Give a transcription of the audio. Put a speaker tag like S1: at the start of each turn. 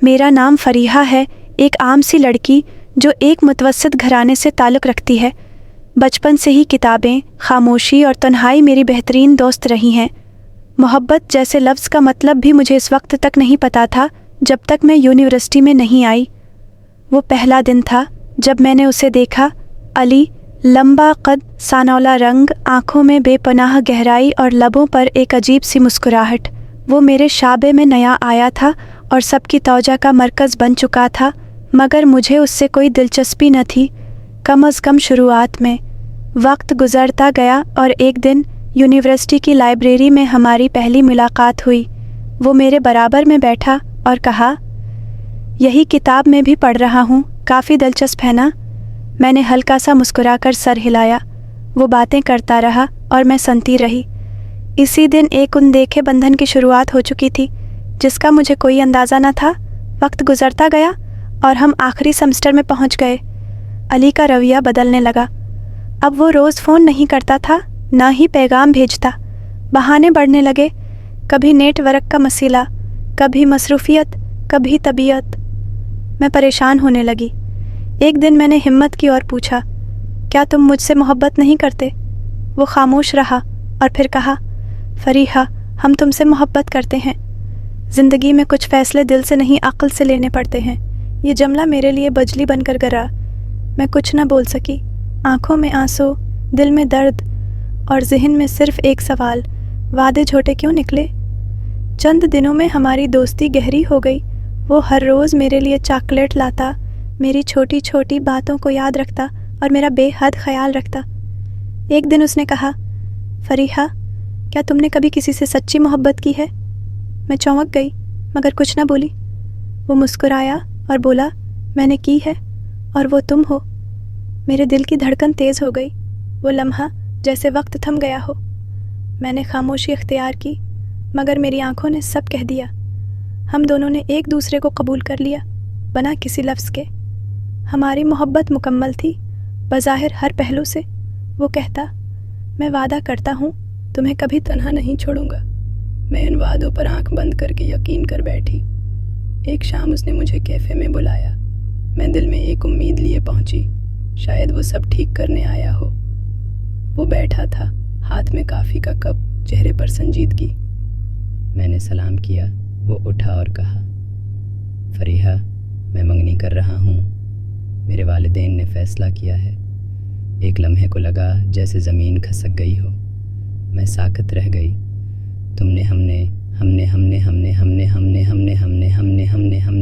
S1: میرا نام فریحہ ہے، ایک عام سی لڑکی جو ایک متوسط گھرانے سے تعلق رکھتی ہے۔ بچپن سے ہی کتابیں، خاموشی اور تنہائی میری بہترین دوست رہی ہیں۔ محبت جیسے لفظ کا مطلب بھی مجھے اس وقت تک نہیں پتا تھا جب تک میں یونیورسٹی میں نہیں آئی۔ وہ پہلا دن تھا جب میں نے اسے دیکھا۔ علی، لمبا قد، سانولا رنگ، آنکھوں میں بے پناہ گہرائی اور لبوں پر ایک عجیب سی مسکراہٹ۔ وہ میرے شعبے میں نیا آیا تھا اور سب کی توجہ کا مرکز بن چکا تھا، مگر مجھے اس سے کوئی دلچسپی نہ تھی، کم از کم شروعات میں۔ وقت گزرتا گیا اور ایک دن یونیورسٹی کی لائبریری میں ہماری پہلی ملاقات ہوئی۔ وہ میرے برابر میں بیٹھا اور کہا، یہی کتاب میں بھی پڑھ رہا ہوں، کافی دلچسپ ہے نا؟ میں نے ہلکا سا مسکرا کر سر ہلایا۔ وہ باتیں کرتا رہا اور میں سنتی رہی۔ اسی دن ایک اندیکھے بندھن کی شروعات ہو چکی تھی جس کا مجھے کوئی اندازہ نہ تھا۔ وقت گزرتا گیا اور ہم آخری سمسٹر میں پہنچ گئے۔ علی کا رویہ بدلنے لگا۔ اب وہ روز فون نہیں کرتا تھا، نہ ہی پیغام بھیجتا۔ بہانے بڑھنے لگے، کبھی نیٹ ورک کا مسئلہ، کبھی مصروفیت، کبھی طبیعت۔ میں پریشان ہونے لگی۔ ایک دن میں نے ہمت کی اور پوچھا، کیا تم مجھ سے محبت نہیں کرتے؟ وہ خاموش رہا اور پھر کہا، فریحہ، ہم تم سے محبت کرتے ہیں۔ زندگی میں کچھ فیصلے دل سے نہیں عقل سے لینے پڑتے ہیں۔ یہ جملہ میرے لیے بجلی بن کر گرا۔ میں کچھ نہ بول سکی۔ آنکھوں میں آنسو، دل میں درد اور ذہن میں صرف ایک سوال، وعدے جھوٹے کیوں نکلے؟ چند دنوں میں ہماری دوستی گہری ہو گئی۔ وہ ہر روز میرے لیے چاکلیٹ لاتا، میری چھوٹی چھوٹی باتوں کو یاد رکھتا اور میرا بے حد خیال رکھتا۔ ایک دن اس نے کہا، فریحہ، کیا تم نے کبھی کسی سے سچی محبت کی ہے؟ میں چونک گئی مگر کچھ نہ بولی۔ وہ مسکرایا اور بولا، میں نے کی ہے، اور وہ تم ہو۔ میرے دل کی دھڑکن تیز ہو گئی۔ وہ لمحہ جیسے وقت تھم گیا ہو۔ میں نے خاموشی اختیار کی، مگر میری آنکھوں نے سب کہہ دیا۔ ہم دونوں نے ایک دوسرے کو قبول کر لیا، بنا کسی لفظ کے۔ ہماری محبت مکمل تھی، بظاہر ہر پہلو سے۔ وہ کہتا، میں وعدہ کرتا ہوں تمہیں کبھی تنہا نہیں چھوڑوں گا۔ میں ان وعدوں پر آنکھ بند کر کے یقین کر بیٹھی۔ ایک شام اس نے مجھے کیفے میں بلایا۔ میں دل میں ایک امید لیے پہنچی، شاید وہ سب ٹھیک کرنے آیا ہو۔ وہ بیٹھا تھا، ہاتھ میں کافی کا کپ، چہرے پر سنجیدگی۔ میں نے سلام کیا۔ وہ اٹھا اور کہا، فریحہ، میں منگنی کر رہا ہوں۔ میرے والدین نے فیصلہ کیا ہے۔ ایک لمحے کو لگا جیسے زمین کھسک گئی ہو۔ میں ساکت رہ گئی۔ تم نے، ہم نے، ہم نے، ہم نے، ہم نے، ہم نے، ہم نے، ہم نے، ہم نے، ہم نے، ہم نے، ہم